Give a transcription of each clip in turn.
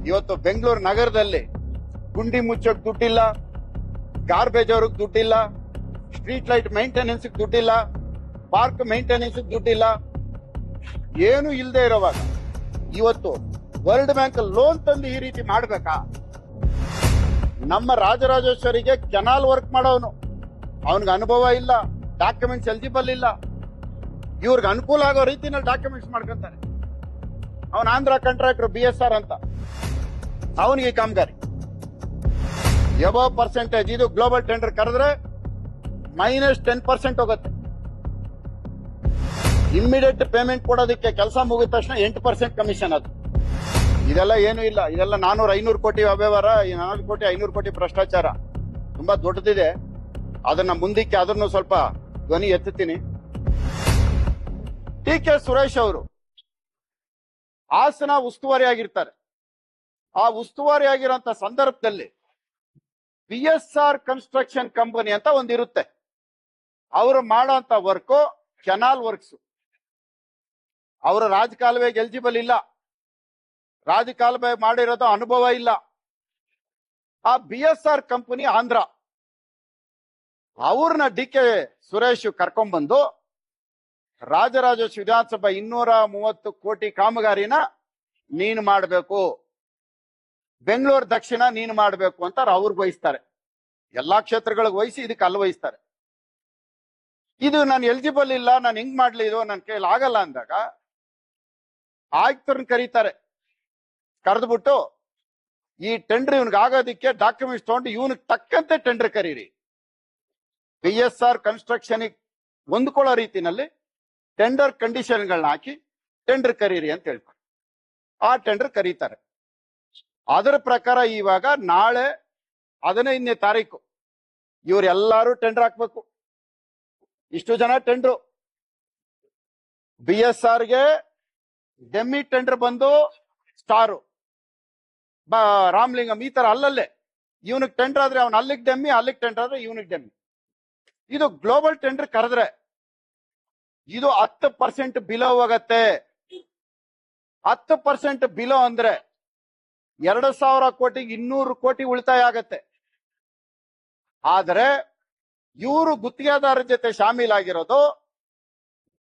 ಇವತ್ತು ಬೆಂಗಳೂರು ನಗರದಲ್ಲಿ ಗುಂಡಿ ಮುಚ್ಚಕ್ ದುಡ್ಡಿಲ್ಲ, ಗಾರ್ಬೇಜ್ ಅವ್ರಿಗೆ ದುಡ್ಡಿಲ್ಲ, ಸ್ಟ್ರೀಟ್ ಲೈಟ್ ಮೇಂಟೆನೆನ್ಸ್ ದುಡ್ಡಿಲ್ಲ, ಪಾರ್ಕ್ ಮೇಂಟೆನೆನ್ಸ್ ದುಡ್ಡಿಲ್ಲ, ಏನು ಇಲ್ಲದೆ ಇರೋವಾಗ ಇವತ್ತು ವರ್ಲ್ಡ್ ಬ್ಯಾಂಕ್ ಲೋನ್ ತಂದು ಈ ರೀತಿ ಮಾಡ್ಬೇಕಾ? ನಮ್ಮ ರಾಜರಾಜೇಶ್ವರಿಗೆ ಕೆನಾಲ್ ವರ್ಕ್ ಮಾಡೋನು, ಅವನಿಗೆ ಅನುಭವ ಇಲ್ಲ, ಡಾಕ್ಯುಮೆಂಟ್ಸ್ ಎಲಿಜಿಬಲ್ ಇಲ್ಲ, ಇವ್ರಿಗೆ ಅನುಕೂಲ ಆಗೋ ರೀತಿನಲ್ಲಿ ಡಾಕ್ಯುಮೆಂಟ್ಸ್ ಮಾಡ್ಕೊಂತಾನೆ. ಅವನ ಆಂಧ್ರ ಕಾಂಟ್ರಾಕ್ಟರ್ BSR ಅಂತ, ಅವನಿಗೆ ಕಾಮಗಾರಿ ಎಬೋ ಪರ್ಸೆಂಟೇಜ್. ಇದು ಗ್ಲೋಬಲ್ ಟೆಂಡರ್ ಕರೆದ್ರೆ -10% ಹೋಗುತ್ತೆ. ಇಮ್ಮಿಡಿಯೇಟ್ ಪೇಮೆಂಟ್ ಕೊಡೋದಕ್ಕೆ ಕೆಲಸ ಮುಗಿದ ತಕ್ಷಣ 8% ಕಮಿಷನ್. ಅದು ಇದೆಲ್ಲ ಏನು ಇಲ್ಲ. ಇದೆಲ್ಲ 400-500 ಕೋಟಿ ಅವ್ಯವಹಾರ, 4 ಕೋಟಿ 500 ಕೋಟಿ ಭ್ರಷ್ಟಾಚಾರ ತುಂಬಾ ದೊಡ್ಡದಿದೆ. ಅದನ್ನ ಮುಂದಕ್ಕೆ ಅದನ್ನು ಸ್ವಲ್ಪ ಧ್ವನಿ ಎತ್ತುತ್ತೀನಿ. TK ಸುರೇಶ್ ಅವರು ಹಾಸನ ಉಸ್ತುವಾರಿ ಆಗಿರ್ತಾರೆ. ಆ ಉಸ್ತುವಾರಿ ಆಗಿರೋಂತ ಸಂದರ್ಭದಲ್ಲಿ BSR ಕನ್ಸ್ಟ್ರಕ್ಷನ್ ಕಂಪನಿ ಅಂತ ಒಂದಿರುತ್ತೆ. ಅವರು ಮಾಡೋಂತ ವರ್ಕ್ ಕೆನಾಲ್ ವರ್ಕ್ಸ್. ಅವರು ರಾಜಕಾಲುವೆಗೆ ಎಲಿಜಿಬಲ್ ಇಲ್ಲ, ರಾಜಕಾಲುವೆ ಮಾಡಿರೋದು ಅನುಭವ ಇಲ್ಲ. ಆ BSR ಕಂಪನಿ ಆಂಧ್ರ, ಅವ್ರನ್ನ DK ಸುರೇಶ್ ಕರ್ಕೊಂಡ್ಬಂದು ರಾಜರಾಜೇಶ್ವರಿ ವಿಧಾನಸಭಾ 230 ಕೋಟಿ ಕಾಮಗಾರಿನ ನೀನು ಮಾಡಬೇಕು, ಬೆಂಗಳೂರು ದಕ್ಷಿಣ ನೀನು ಮಾಡಬೇಕು ಅಂತ ಅವ್ರಿಗೆ ವಹಿಸ್ತಾರೆ. ಎಲ್ಲಾ ಕ್ಷೇತ್ರಗಳಿಗೆ ವಹಿಸಿ ಇದಕ್ಕೆ ಅಲ್ಲಿ ವಹಿಸ್ತಾರೆ. ಇದು ನಾನು ಎಲಿಜಿಬಲ್ ಇಲ್ಲ, ನಾನು ಹೆಂಗ್ ಮಾಡ್ಲಿ, ಇದು ನನ್ನ ಕೈಲಿ ಆಗಲ್ಲ ಅಂದಾಗ ಆಯುಕ್ತರನ್ನ ಕರೀತಾರೆ. ಕರೆದ್ಬಿಟ್ಟು ಈ ಟೆಂಡರ್ ಇವನ್ಗೆ ಆಗೋದಿಕ್ಕೆ ಡಾಕ್ಯುಮೆಂಟ್ಸ್ ತಗೊಂಡು ಇವನಿಗೆ ತಕ್ಕಂತೆ ಟೆಂಡರ್ ಕರೀರಿ, BSR ಕನ್ಸ್ಟ್ರಕ್ಷನ್ ಹೊಂದ್ಕೊಳ್ಳೋ ರೀತಿನಲ್ಲಿ ಟೆಂಡರ್ ಕಂಡೀಷನ್ಗಳನ್ನ ಹಾಕಿ ಟೆಂಡರ್ ಕರೀರಿ ಅಂತ ಹೇಳ್ತಾರೆ. ಆ ಟೆಂಡರ್ ಕರೀತಾರೆ. ಅದರ ಪ್ರಕಾರ ಇವಾಗ ನಾಳೆ 15ನೇ ತಾರೀಕು ಇವರೆಲ್ಲರೂ ಟೆಂಡರ್ ಹಾಕ್ಬೇಕು. ಇಷ್ಟು ಜನ ಟೆಂಡರ್. BSRಗೆ ಡೆಮ್ಮಿ ಟೆಂಡರ್ ಬಂದು ಸ್ಟಾರು, ರಾಮಲಿಂಗಂ ಈ ತರ ಅಲ್ಲಲ್ಲೇ ಇವನಿಗೆ ಟೆಂಡರ್ ಆದ್ರೆ ಅವನು ಅಲ್ಲಿಗೆ ಡೆಮ್ಮಿ, ಅಲ್ಲಿಗೆ ಟೆಂಡರ್ ಆದ್ರೆ ಇವನಿಗೆ ಡೆಮ್ಮಿ. ಇದು ಗ್ಲೋಬಲ್ ಟೆಂಡರ್ ಕರೆದ್ರೆ ಇದು 10% ಬಿಲೋ ಹೋಗತ್ತೆ. 10% ಬಿಲೋ ಅಂದ್ರೆ 2,000 ಕೋಟಿಗೆ 200 ಕೋಟಿ ಉಳಿತಾಯ ಆಗತ್ತೆ. ಆದ್ರೆ ಇವರು ಗುತ್ತಿಗೆದಾರರ ಜೊತೆ ಶಾಮೀಲಾಗಿರೋದು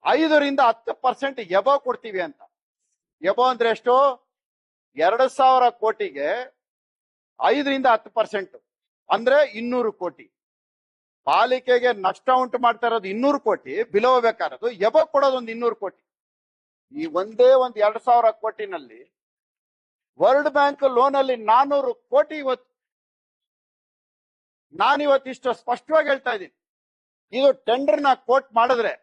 5% ಎಬೋ ಕೊಡ್ತೀವಿ ಅಂತ. ಎಬೋ ಅಂದ್ರೆ ಎಷ್ಟು? 2,000 ಕೋಟಿಗೆ 5% ಅಂದ್ರೆ 200 ಕೋಟಿ. ಪಾಲಿಕೆಗೆ ನಷ್ಟ ಉಂಟು ಮಾಡ್ತಾ ಇರೋದು 200 ಕೋಟಿ, ಬಿಲೋ ಬೇಕಾರದು ಎಬೋ ಕೊಡೋದು ಒಂದು 200 ಕೋಟಿ. ಈ ಒಂದೇ 2,000 ಕೋಟಿನಲ್ಲಿ ವರ್ಲ್ಡ್ ಬ್ಯಾಂಕ್ ಲೋನ್ ಅಲ್ಲಿ 400 ಕೋಟಿ. ನಾನಿವತ್ತು ಇಷ್ಟು ಸ್ಪಷ್ಟವಾಗಿ ಹೇಳ್ತಾ ಇದ್ದೀನಿ. ಇದು ಟೆಂಡರ್ ನ ಕೋಟ್ ಮಾಡಿದ್ರೆ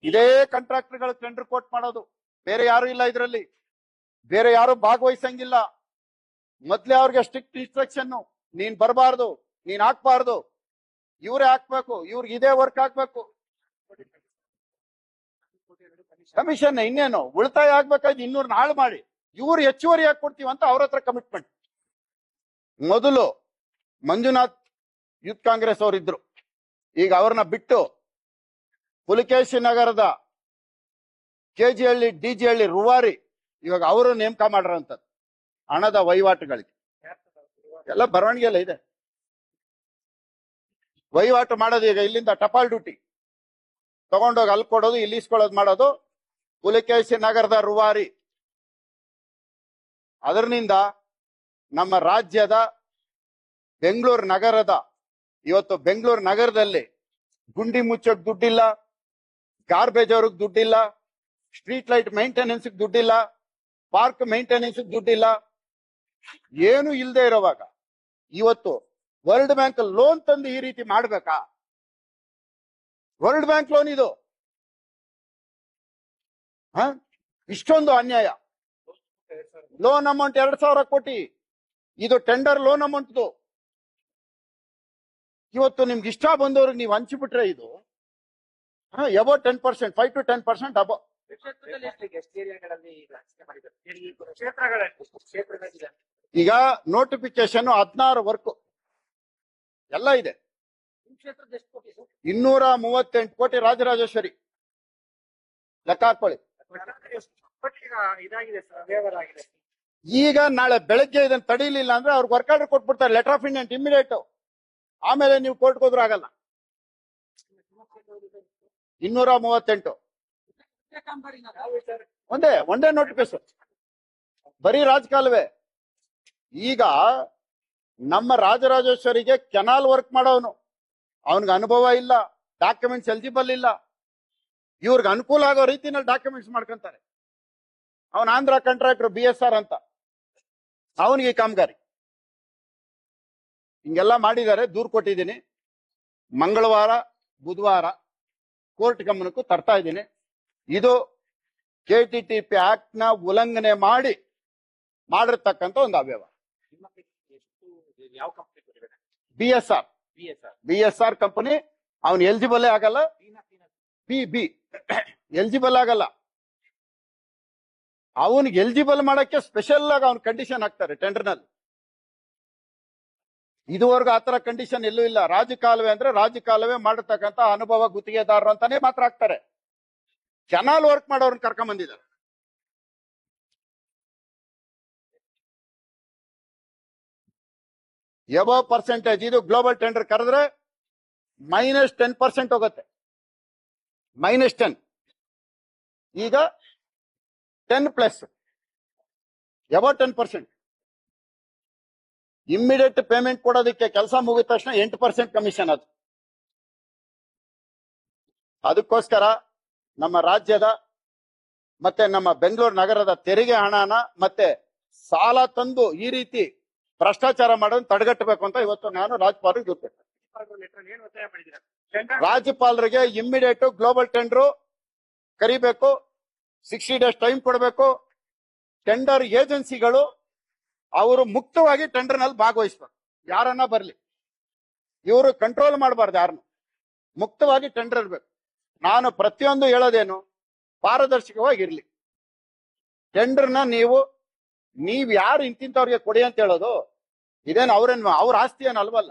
ಇದೇ ಕಾಂಟ್ರಾಕ್ಟರ್ಗಳು ಟೆಂಡರ್ ಕೋಟ್ ಮಾಡೋದು, ಬೇರೆ ಯಾರು ಇಲ್ಲ ಇದರಲ್ಲಿ, ಬೇರೆ ಯಾರು ಭಾಗವಹಿಸಂಗಿಲ್ಲ. ಮೊದ್ಲೇ ಅವ್ರಿಗೆ ಸ್ಟ್ರಿಕ್ಟ್ ಇನ್ಸ್ಟ್ರಕ್ಷನ್, ನೀನ್ ಬರಬಾರ್ದು, ನೀನ್ ಹಾಕ್ಬಾರ್ದು, ಇವರೇ ಹಾಕ್ಬೇಕು, ಇವ್ರಿಗೆ ಇದೇ ವರ್ಕ್ ಹಾಕ್ಬೇಕು. ಕಮಿಷನ್ ಇನ್ನೇನು ಉಳಿತಾಯ ಆಗ್ಬೇಕಾದ್ರೆ 200 ಹಾಳು ಮಾಡಿ ಇವ್ರು ಹೆಚ್ಚುವರಿ ಹಾಕಿ ಕೊಡ್ತೀವಿ ಅಂತ ಅವ್ರ ಹತ್ರ ಕಮಿಟ್ಮೆಂಟ್. ಮೊದಲು ಮಂಜುನಾಥ್ ಯೂತ್ ಕಾಂಗ್ರೆಸ್ ಅವರಿದ್ರು, ಈಗ ಅವ್ರನ್ನ ಬಿಟ್ಟು ಪುಲಿಕೇಶಿ ನಗರದ KGಹಳ್ಳಿ DGಹಳ್ಳಿ ರೂವಾರಿ ಇವಾಗ ಅವರು ನೇಮಕ ಮಾಡಿರೋಂಥದ್ದು ಹಣದ ವಹಿವಾಟುಗಳಿಗೆ. ಎಲ್ಲ ಬರವಣಿಗೆ ಎಲ್ಲ ಇದೆ. ವಹಿವಾಟು ಮಾಡೋದು ಈಗ ಇಲ್ಲಿಂದ ಟಪಾಲ್ ಡ್ಯೂಟಿ ತಗೊಂಡೋಗಿ ಅಲ್ಲಿ ಕೊಡೋದು, ಇಲ್ಲಿ ಇಸ್ಕೊಳ್ಳೋದು ಮಾಡೋದು ಪುಲಿಕೇಶಿ ನಗರದ ರೂವಾರಿ. ಅದರಿಂದ ನಮ್ಮ ರಾಜ್ಯದ ಬೆಂಗಳೂರು ನಗರದ, ಇವತ್ತು ಬೆಂಗಳೂರು ನಗರದಲ್ಲಿ ಗುಂಡಿ ಮುಚ್ಚಕ್ ದುಡ್ಡಿಲ್ಲ, ಗಾರ್ಬೇಜ್ ಅವ್ರಿಗೆ ದುಡ್ಡಿಲ್ಲ, ಸ್ಟ್ರೀಟ್ ಲೈಟ್ ಮೇಂಟೆನೆನ್ಸ್ ದುಡ್ಡಿಲ್ಲ, ಪಾರ್ಕ್ ಮೇಂಟೆನೆನ್ಸ್ ದುಡ್ಡಿಲ್ಲ, ಏನು ಇಲ್ಲದೆ ಇರೋವಾಗ ಇವತ್ತು ವರ್ಲ್ಡ್ ಬ್ಯಾಂಕ್ ಲೋನ್ ತಂದು ಈ ರೀತಿ ಮಾಡ್ಬೇಕಾ? ವರ್ಲ್ಡ್ ಬ್ಯಾಂಕ್ ಲೋನ್ ಇದು. ಇಷ್ಟೊಂದು ಅನ್ಯಾಯ. ಲೋನ್ ಅಮೌಂಟ್ 2,000 ಕೋಟಿ, ಇದು ಟೆಂಡರ್ ಲೋನ್ ಅಮೌಂಟ್. ಇವತ್ತು ನಿಮ್ಗೆ ಇಷ್ಟ ಬಂದವ್ರಿಗೆ ನೀವು ಹಂಚಿಬಿಟ್ರೆ ಇದು ಎಬೋ 10%, 5 to 10% ಅಬೋ. ಈಗ ನೋಟಿಫಿಕೇಶನ್ 16 ವರ್ಕ್ ಎಲ್ಲ ಇದೆ. 238 ಕೋಟಿ ರಾಜರಾಜೇಶ್ವರಿ ಲೆಕ್ಕ ಹಾಕೊಳ್ಳಿ. ಇದಾಗಿದೆ ಸರ್, ವ್ಯವಹಾರ ಆಗಿದೆ. ಈಗ ನಾಳೆ ಬೆಳಗ್ಗೆ ಇದನ್ನ ತಡೀಲಿಲ್ಲ ಅಂದ್ರೆ ಅವ್ರಿಗೆ ವರ್ಕ್ ಆರ್ಡರ್ ಕೊಟ್ಬಿಡ್ತಾರೆ, ಲೆಟರ್ ಆಫ್ ಇಂಟೆಂಟ್ ಇಮಿಡಿಯೇಟ್. ಆಮೇಲೆ ನೀವು ಕೋರ್ಟ್ಗೆ ಹೋದ್ರೂ ಆಗಲ್ಲ. 238 ಒಂದೇ ನೋಟಿಫಿಕೇಶನ್, ಬರೀ ರಾಜಕಾಲುವೆ. ಈಗ ನಮ್ಮ ರಾಜರಾಜೇಶ್ವರಿಗೆ ಕೆನಾಲ್ ವರ್ಕ್ ಮಾಡೋನು, ಅವನಿಗೆ ಅನುಭವ ಇಲ್ಲ, ಡಾಕ್ಯುಮೆಂಟ್ಸ್ ಎಲಿಜಿಬಲ್ ಇಲ್ಲ. ಇವ್ರಿಗೆ ಅನುಕೂಲ ಆಗೋ ರೀತಿನಲ್ಲಿ ಡಾಕ್ಯುಮೆಂಟ್ಸ್ ಮಾಡ್ಕೊಂತಾರೆ. ಅವನ ಆಂಧ್ರ ಕಾಂಟ್ರಾಕ್ಟರ್ BSR ಅಂತ, ಅವನಿಗೆ ಕಾಮಗಾರಿ ಹಿಂಗೆಲ್ಲ ಮಾಡಿದ್ದಾರೆ. ದೂರು ಕೊಟ್ಟಿದ್ದೀನಿ. ಮಂಗಳವಾರ ಬುಧವಾರ ಕೋರ್ಟ್ ಗಮನಕ್ಕೂ ತರ್ತಾ ಇದ್ದೀನಿ. ಇದು KTTP ಆಕ್ಟ್ ನ ಉಲ್ಲಂಘನೆ ಮಾಡಿರ್ತಕ್ಕಂಥ ಒಂದು ಅವ್ಯವಹಾರ. BSR ಕಂಪನಿ ಅವನು ಎಲಿಜಿಬಲ್ ಆಗಲ್ಲ, ಬಿ ಎಲಿಜಿಬಲ್ ಆಗಲ್ಲ. ಅವನಿಗೆ ಎಲಿಜಿಬಲ್ ಮಾಡಕ್ಕೆ ಸ್ಪೆಷಲ್ ಆಗಿ ಅವ್ನ ಕಂಡೀಷನ್ ಹಾಕ್ತಾರೆ ಟೆಂಡರ್ ನಲ್ಲಿ. ಇದುವರೆಗೂ ಆತರ ಕಂಡೀಷನ್ ಎಲ್ಲೂ ಇಲ್ಲ. ರಾಜಕಾಲುವೆ ಅಂದ್ರೆ ರಾಜಕಾಲುವೆ ಮಾಡತಕ್ಕಂತ ಅನುಭವ ಗುತ್ತಿಗೆದಾರರು ಅಂತಾನೆ ಮಾತ್ರ ಹಾಕ್ತಾರೆ. ಕೆನಾಲ್ ವರ್ಕ್ ಮಾಡೋರ್ನ ಕರ್ಕೊಂಡ್ ಬಂದಿದ್ದಾರೆ. ಎಬೋ ಪರ್ಸೆಂಟೇಜ್ ಇದು ಗ್ಲೋಬಲ್ ಟೆಂಡರ್ ಕರೆದ್ರೆ -10% ಹೋಗುತ್ತೆ. -10. ಈಗ 10+ ಎಬೋ 10%. ಇಮ್ಮಿಡಿಯೇಟ್ ಪೇಮೆಂಟ್ ಕೊಡೋದಕ್ಕೆ ಕೆಲಸ ಮುಗಿದ ತಕ್ಷಣ 8% ಕಮಿಷನ್. ಅದಕ್ಕೋಸ್ಕರ ನಮ್ಮ ರಾಜ್ಯದ ಮತ್ತೆ ನಮ್ಮ ಬೆಂಗಳೂರು ನಗರದ ತೆರಿಗೆ ಹಣನ ಮತ್ತೆ ಸಾಲ ತಂದು ಈ ರೀತಿ ಭ್ರಷ್ಟಾಚಾರ ಮಾಡೋದನ್ನ ತಡೆಗಟ್ಟಬೇಕು ಅಂತ ಇವತ್ತು ನಾನು ರಾಜ್ಯಪಾಲರಿಗೆ ದೂರು ಕೊಟ್ಟೆ. ರಾಜ್ಯಪಾಲರಿಗೆ ಇಮ್ಮಿಡಿಯೇಟ್ ಗ್ಲೋಬಲ್ ಟೆಂಡರ್ ಕರಿಬೇಕು, 60 ಡೇಸ್ ಟೈಮ್ ಕೊಡಬೇಕು. ಟೆಂಡರ್ ಏಜೆನ್ಸಿಗಳು ಅವರು ಮುಕ್ತವಾಗಿ ಟೆಂಡರ್ ನಲ್ಲಿ ಭಾಗವಹಿಸ್ಬೇಕು. ಯಾರನ್ನ ಬರ್ಲಿ, ಇವರು ಕಂಟ್ರೋಲ್ ಮಾಡಬಾರ್ದು ಯಾರನ್ನು. ಮುಕ್ತವಾಗಿ ಟೆಂಡರ್ ಇರ್ಬೇಕು. ನಾನು ಪ್ರತಿಯೊಂದು ಹೇಳೋದೇನು, ಪಾರದರ್ಶಕವಾಗಿರ್ಲಿ. ಟೆಂಡರ್ನ ನೀವು ಯಾರು ಇಂತಿಂತವ್ರಿಗೆ ಕೊಡಿ ಅಂತ ಹೇಳೋದು ಇದೇನು ಅವ್ರ ಆಸ್ತಿ ಏನು ಅಲ್ವಲ್ಲ.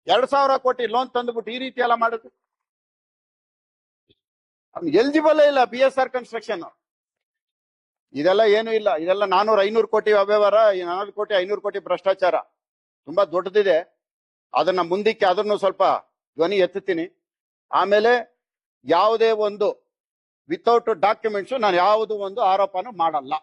2,000 ಕೋಟಿ ಲೋನ್ ತಂದುಬಿಟ್ಟು ಈ ರೀತಿ ಎಲ್ಲ ಮಾಡಿದ್ರು. ಎಲಿಜಿಬಲ್ ಇಲ್ಲ BSR ಕನ್ಸ್ಟ್ರಕ್ಷನ್. ಇದೆಲ್ಲ ಏನು ಇಲ್ಲ. ಇದೆಲ್ಲ 400-500 ಕೋಟಿ ಅವ್ಯವಹಾರ, 400 ಕೋಟಿ 500 ಕೋಟಿ ಭ್ರಷ್ಟಾಚಾರ ತುಂಬಾ ದೊಡ್ಡದಿದೆ. ಅದನ್ನ ಮುಂದಕ್ಕೆ ಅದನ್ನು ಸ್ವಲ್ಪ ಧ್ವನಿ ಎತ್ತುತ್ತೀನಿ. ಆಮೇಲೆ ಯಾವುದೇ ಒಂದು ವಿತೌಟ್ ಡಾಕ್ಯುಮೆಂಟ್ಸ್ ನಾನು ಯಾವುದೋ ಒಂದು ಆರೋಪನೂ ಮಾಡಲ್ಲ.